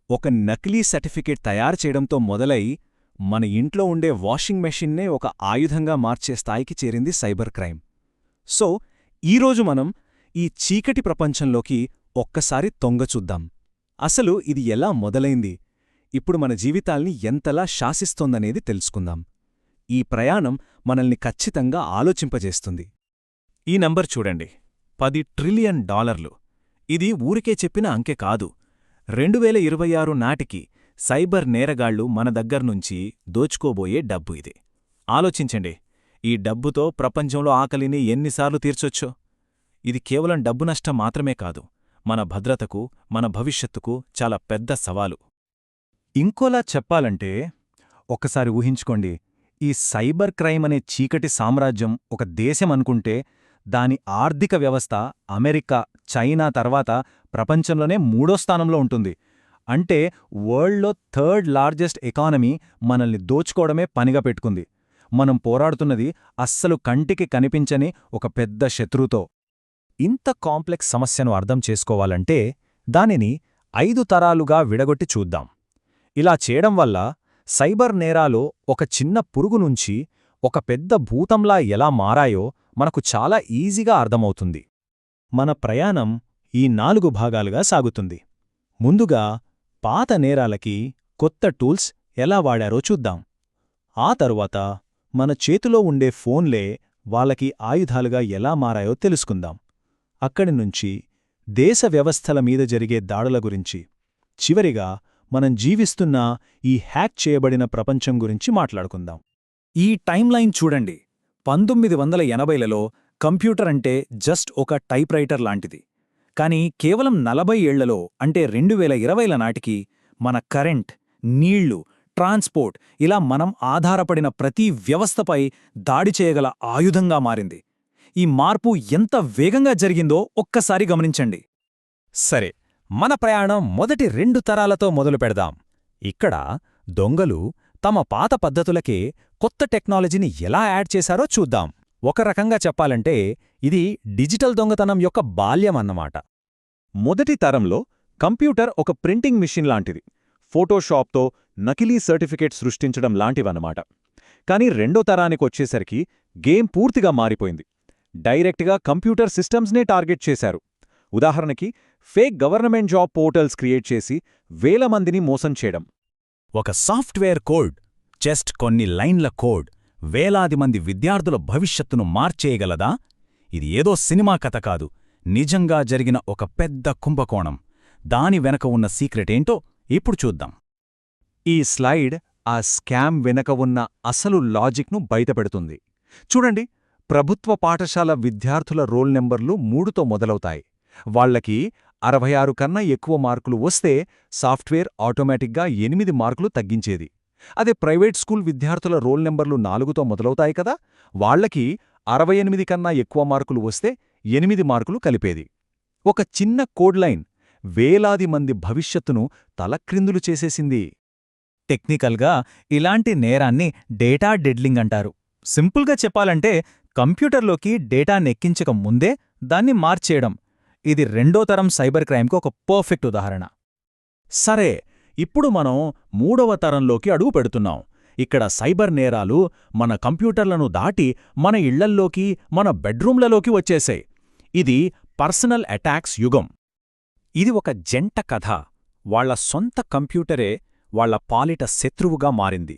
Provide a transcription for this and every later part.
ఒక నకిలీ సర్టిఫికేట్ తయారు చేయడంతో మొదలై మన ఇంట్లో ఉండే వాషింగ్ మెషిన్నే ఒక ఆయుధంగా మార్చే స్థాయికి చేరింది సైబర్ క్రైమ్. సో ఈరోజు మనం ఈ చీకటి ప్రపంచంలోకి ఒక్కసారి తొంగచూద్దాం. అసలు ఇది ఎలా మొదలైంది, ఇప్పుడు మన జీవితాల్ని ఎంతలా శాసిస్తోందనేది తెలుసుకుందాం. ఈ ప్రయాణం మనల్ని ఖచ్చితంగా ఆలోచింపజేస్తుంది. ఈ నంబర్ చూడండి, 10 ట్రిలియన్ డాలర్లు. ఇది ఊరికే చెప్పిన అంకె కాదు. 2026 నాటికి సైబర్ నేరగాళ్లు మన దగ్గర్నుంచి దోచుకోబోయే డబ్బు ఇది. ఆలోచించండి, ఈ డబ్బుతో ప్రపంచంలో ఆకలిని ఎన్నిసార్లు తీర్చొచ్చో. ఇది కేవలం డబ్బు నష్టం మాత్రమే కాదు, మన భద్రతకు, మన భవిష్యత్తుకు చాలా పెద్ద సవాలు. ఇంకోలా చెప్పాలంటే, ఒక్కసారి ఊహించుకోండి, ఈ సైబర్ క్రైమ్ అనే చీకటి సామ్రాజ్యం ఒక దేశం అనుకుంటే దాని ఆర్థిక వ్యవస్థ అమెరికా, చైనా తర్వాత ప్రపంచంలోనే 3వ స్థానంలో ఉంటుంది. అంటే వరల్డ్లో 3rd లార్జెస్ట్ ఎకానమీ మనల్ని దోచుకోవడమే పనిగా పెట్టుకుంది. మనం పోరాడుతున్నది అస్సలు కంటికి కనిపించని ఒక పెద్ద శత్రువుతో. ఇంత కాంప్లెక్స్ సమస్యను అర్థం చేసుకోవాలంటే దానిని 5 తరాలుగా విడగొట్టి చూద్దాం. ఇలా చేయడం వల్ల సైబర్ నేరాలు ఒక చిన్న పురుగు నుంచి ఒక పెద్ద భూతంలా ఎలా మారాయో మనకు చాలా ఈజీగా అర్థమవుతుంది. మన ప్రయాణం ఈ 4 భాగాలుగా సాగుతుంది. ముందుగా పాత నేరాలకి కొత్త టూల్స్ ఎలా వాడారో చూద్దాం. ఆ తరువాత మన చేతిలో ఉండే ఫోన్లే వాళ్ళకి ఆయుధాలుగా ఎలా మారాయో తెలుసుకుందాం. అక్కడి నుంచి దేశ వ్యవస్థల మీద జరిగే దాడుల గురించి, చివరిగా మనం జీవిస్తున్న ఈ హ్యాక్ చేయబడిన ప్రపంచం గురించి మాట్లాడుకుందాం. ఈ టైమ్లైన్ చూడండి. 1980లలో కంప్యూటర్ అంటే జస్ట్ ఒక టైప్రైటర్ లాంటిది. కానీ కేవలం 40 ఏళ్లలో అంటే 2020ల నాటికి మన కరెంట్, నీళ్లు, ట్రాన్స్పోర్ట్ ఇలా మనం ఆధారపడిన ప్రతి వ్యవస్థపై దాడి చేయగల ఆయుధంగా మారింది. ఈ మార్పు ఎంత వేగంగా జరిగిందో ఒక్కసారి గమనించండి. సరే, మన ప్రయాణం మొదటి 2 తరాలతో మొదలు పెడదాం. ఇక్కడ దొంగలు తమ పాత పద్ధతులకే కొత్త టెక్నాలజీని ఎలా యాడ్ చేశారో చూద్దాం. ఒక రకంగా చెప్పాలంటే ఇది డిజిటల్ దొంగతనం యొక్క బాల్యమన్నమాట. మొదటి తరంలో కంప్యూటర్ ఒక ప్రింటింగ్ మిషన్ లాంటిది. ఫోటోషాప్తో నకిలీ సర్టిఫికేట్ సృష్టించడం లాంటివన్నమాట. కానీ 2వ తరానికొచ్చేసరికి గేమ్ పూర్తిగా మారిపోయింది. డైరెక్ట్గా కంప్యూటర్ సిస్టమ్స్నే టార్గెట్ చేశారు. ఉదాహరణకి fake government job portals create చేసి వేల మందిని మోసం చేయడం. ఒక సాఫ్ట్వేర్ కోడ్, జస్ట్ కొన్ని లైన్ల కోడ్, వేలాది మంది విద్యార్థుల భవిష్యత్తును మార్చేయగలదా? ఇది ఏదో సినిమా కథ కాదు, నిజంగా జరిగిన ఒక పెద్ద కుంభకోణం. దాని వెనక ఉన్న సీక్రెటేంటో ఇప్పుడు చూద్దాం. ఈ స్లైడ్ ఆ స్కామ్ వెనక ఉన్న అసలు లాజిక్ను బయటపెడుతుంది. చూడండి, ప్రభుత్వ పాఠశాల విద్యార్థుల రోల్ నెంబర్లు 3తో మొదలవుతాయి. వాళ్లకి 66 కన్నా ఎక్కువ మార్కులు వస్తే సాఫ్ట్వేర్ ఆటోమేటిక్గా 8 మార్కులు తగ్గించేది. అదే ప్రైవేట్ స్కూల్ విద్యార్థుల రోల్ నెంబర్లు 4తో మొదలవుతాయి కదా, వాళ్లకి 68 కన్నా ఎక్కువ మార్కులు వస్తే 8 మార్కులు కలిపేది. ఒక చిన్న కోడ్ లైన్ వేలాది మంది భవిష్యత్తును తలక్రిందులు చేసేసింది. టెక్నికల్గా ఇలాంటి నేరాన్ని డేటా డెడ్లింగ్ అంటారు. సింపుల్గా చెప్పాలంటే కంప్యూటర్లోకి డేటా నెక్కించక ముందే దాన్ని మార్చేయడం. ఇది 2వ తరం సైబర్ క్రైమ్కు ఒక పర్ఫెక్ట్ ఉదాహరణ. సరే, ఇప్పుడు మనం 3వ తరంలోకి అడుగు పెడుతున్నాం. ఇక్కడ సైబర్ నేరాలు మన కంప్యూటర్లను దాటి మన ఇళ్లల్లోకి, మన బెడ్రూమ్లలోకి వచ్చేశాయి. ఇది పర్సనల్ అటాక్స్ యుగం. ఇది ఒక జంట కథ. వాళ్ల సొంత కంప్యూటరే వాళ్ల పాలిట శత్రువుగా మారింది.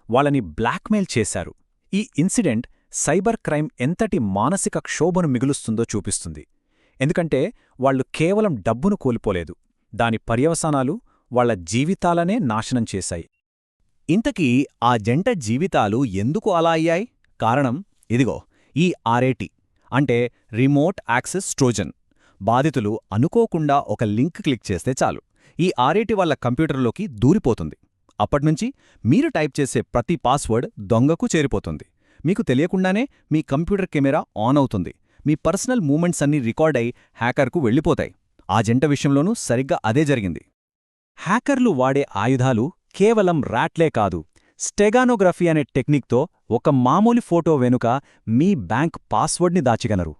వాళ్ళని బ్లాక్మెయిల్ చేశారు. ఈ ఇన్సిడెంట్ సైబర్ క్రైమ్ ఎంతటి మానసిక క్షోభను మిగులుస్తుందో చూపిస్తుంది. ఎందుకంటే వాళ్లు కేవలం డబ్బును కోల్పోలేదు, దాని పర్యవసానాలు వాళ్ల జీవితాలనే నాశనం చేశాయి. ఇంతకీ ఆ జంట జీవితాలు ఎందుకు అలా అయ్యాయి? కారణం ఇదిగో, ఈ RAT అంటే రిమోట్ యాక్సెస్ ట్రోజన్. బాధితులు అనుకోకుండా ఒక లింక్ క్లిక్ చేస్తే చాలు, ఈ RAT వాళ్ళ కంప్యూటర్లోకి దూరిపోతుంది. అప్పట్నుంచి మీరు టైప్ చేసే ప్రతి పాస్వర్డ్ దొంగకు చేరిపోతుంది. మీకు తెలియకుండానే మీ కంప్యూటర్ కెమెరా ఆన్ అవుతుంది. మీ పర్సనల్ మూమెంట్స్ అన్నీ రికార్డ్ అయి హ్యాకర్కు వెళ్ళిపోతాయి. ఆ జంట విషయంలోనూ సరిగ్గా అదే జరిగింది. హ్యాకర్లు వాడే ఆయుధాలు కేవలం ర్యాట్లే కాదు, స్టెగానోగ్రఫీ అనే టెక్నిక్తో ఒక మామూలు ఫోటో వెనుక మీ బ్యాంక్ పాస్వర్డ్ని దాచిగనరు.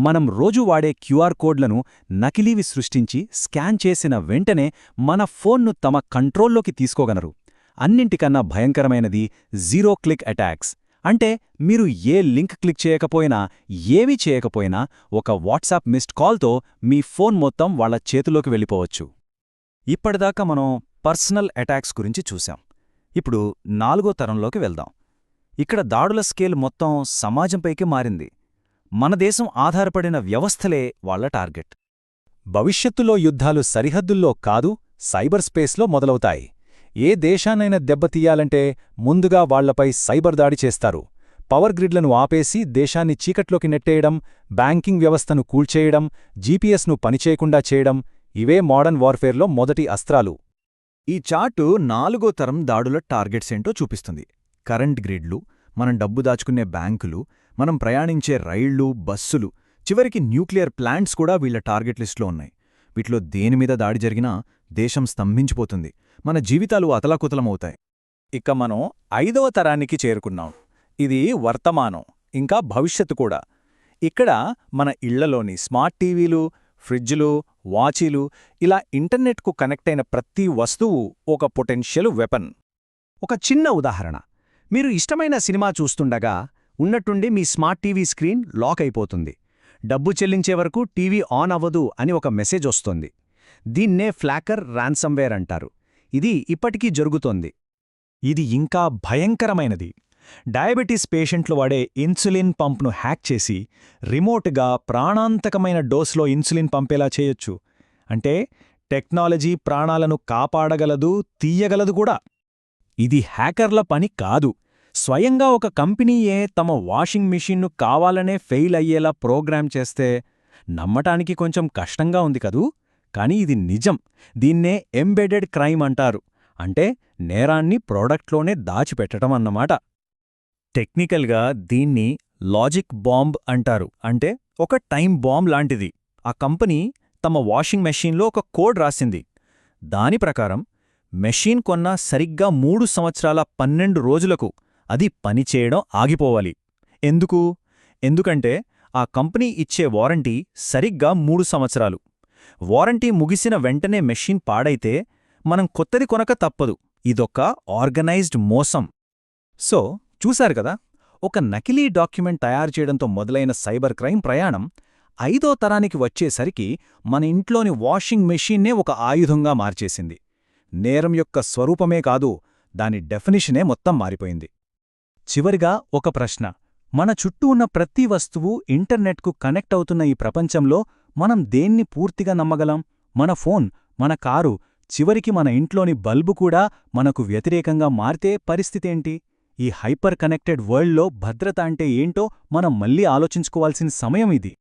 మనం రోజు వాడే క్యూఆర్ కోడ్లను నకిలీవి సృష్టించి స్కాన్ చేసిన వెంటనే మన ఫోన్ను తమ కంట్రోల్లోకి తీసుకోగలరు. అన్నింటికన్నా భయంకరమైనది జీరో క్లిక్ అటాక్స్. అంటే మీరు ఏ లింక్ క్లిక్ చేయకపోయినా, ఏమీ చేయకపోయినా ఒక వాట్సాప్ మిస్డ్ కాల్తో మీ ఫోన్ మొత్తం వాళ్ళ చేతిలోకి వెళ్ళిపోవచ్చు. ఇప్పటిదాకా మనం పర్సనల్ అటాక్స్ గురించి చూశాం. ఇప్పుడు 4వ తరంలోకి వెళ్దాం. ఇక్కడ దాడుల స్కేల్ మొత్తం సమాజంపైకి మారింది. మన దేశం ఆధారపడిన వ్యవస్థలే వాళ్ల టార్గెట్. భవిష్యత్తులో యుద్ధాలు సరిహద్దుల్లో కాదు, సైబర్ స్పేస్లో మొదలవుతాయి. ఏ దేశాన్నైనా దెబ్బతీయాలంటే ముందుగా వాళ్లపై సైబర్ దాడి చేస్తారు. పవర్ గ్రిడ్లను ఆపేసి దేశాన్ని చీకట్లోకి నెట్టేయడం, బ్యాంకింగ్ వ్యవస్థను కూల్చేయడం, జీపీఎస్ను పనిచేయకుండా చేయడం — ఇవే మోడర్న్ వార్ఫేర్లో మొదటి అస్త్రాలు. ఈ చార్టు 4వ తరం దాడుల టార్గెట్సేంటో చూపిస్తుంది. కరెంట్ గ్రిడ్లు, మనం డబ్బు దాచుకునే బ్యాంకులు, మనం ప్రయాణించే రైళ్లు, బస్సులు, చివరికి న్యూక్లియర్ ప్లాంట్స్ కూడా వీళ్ల టార్గెట్ లిస్టులో ఉన్నాయి. వీటిలో దేనిమీద దాడి జరిగినా దేశం స్తంభించిపోతుంది, మన జీవితాలు అతలాకుతలమవుతాయి. ఇక మనం 5వ తరానికి చేరుకున్నాం. ఇది వర్తమానం, ఇంకా భవిష్యత్తు కూడా. ఇక్కడ మన ఇళ్లలోని స్మార్ట్ టీవీలు, ఫ్రిడ్జ్లు, వాచీలు, ఇలా ఇంటర్నెట్కు కనెక్ట్ అయిన ప్రతి వస్తువు ఒక పొటెన్షియల్ వెపన్. ఒక చిన్న ఉదాహరణ. మీరు ఇష్టమైన సినిమా చూస్తుండగా ఉన్నట్టుండి మీ స్మార్ట్ టీవీ స్క్రీన్ లాక్ అయిపోతుంది. డబ్బు చెల్లించే వరకు టీవీ ఆన్ అవ్వదు అని ఒక మెసేజ్ వస్తోంది. దీన్నే ఫ్లాకర్ ర్యాన్సమ్వేర్ అంటారు. ఇది ఇప్పటికీ జరుగుతోంది. ఇది ఇంకా భయంకరమైనది. డయాబెటీస్ పేషెంట్లు వాడే ఇన్సులిన్ పంప్ను హ్యాక్ చేసి రిమోట్గా ప్రాణాంతకమైన డోస్లో ఇన్సులిన్ పంపేలా చేయొచ్చు. అంటే టెక్నాలజీ ప్రాణాలను కాపాడగలదు, తీయగలదు కూడా. ఇది హ్యాకర్ల పని కాదు. స్వయంగా ఒక కంపెనీయే తమ వాషింగ్ మిషన్ను కావాలనే ఫెయిల్ అయ్యేలా ప్రోగ్రామ్ చేస్తే నమ్మటానికి కొంచెం కష్టంగా ఉంది కదూ. కానీ ఇది నిజం. దీన్నే ఎంబెడెడ్ క్రైమ్ అంటారు. అంటే నేరాన్ని ప్రోడక్ట్లోనే దాచిపెట్టడం అన్నమాట. టెక్నికల్గా దీన్ని లాజిక్ బాంబ్ అంటారు. అంటే ఒక టైం బాంబ్ లాంటిది. ఆ కంపెనీ తమ వాషింగ్ మెషీన్లో ఒక కోడ్ రాసింది. దాని ప్రకారం మెషీన్ కొన్న సరిగ్గా 3 సంవత్సరాల 12 రోజులకు అది పనిచేయడం ఆగిపోవాలి. ఎందుకంటే ఆ కంపెనీ ఇచ్చే వారంటీ సరిగ్గా 3 సంవత్సరాలు. వారంటీ ముగిసిన వెంటనే మెషీన్ పాడైతే మనం కొత్తది కొనక తప్పదు. ఇదొక ఆర్గనైజ్డ్ మోసం. సో చూశారు కదా, ఒక నకిలీ డాక్యుమెంట్ తయారు చేయడంతో మొదలైన సైబర్ క్రైమ్ ప్రయాణం 5వ తరానికి వచ్చేసరికి మన ఇంట్లోని వాషింగ్ మెషీన్నే ఒక ఆయుధంగా మార్చేసింది. నేరం యొక్క స్వరూపమే కాదు, దాని డెఫినిషనే మొత్తం మారిపోయింది. చివరిగా ఒక ప్రశ్న. మన చుట్టూ ఉన్న ప్రతి వస్తువు ఇంటర్నెట్కు కనెక్ట్ అవుతున్న ఈ ప్రపంచంలో మనం దేన్ని పూర్తిగా నమ్మగలం? మన ఫోన్, మన కారు, చివరికి మన ఇంట్లోని బల్బు కూడా మనకు వ్యతిరేకంగా మారితే పరిస్థితేంటి? ఈ హైపర్ కనెక్టెడ్ వరల్డ్లో భద్రత అంటే ఏంటో మనం మళ్ళీ ఆలోచించుకోవాల్సిన సమయం ఇది.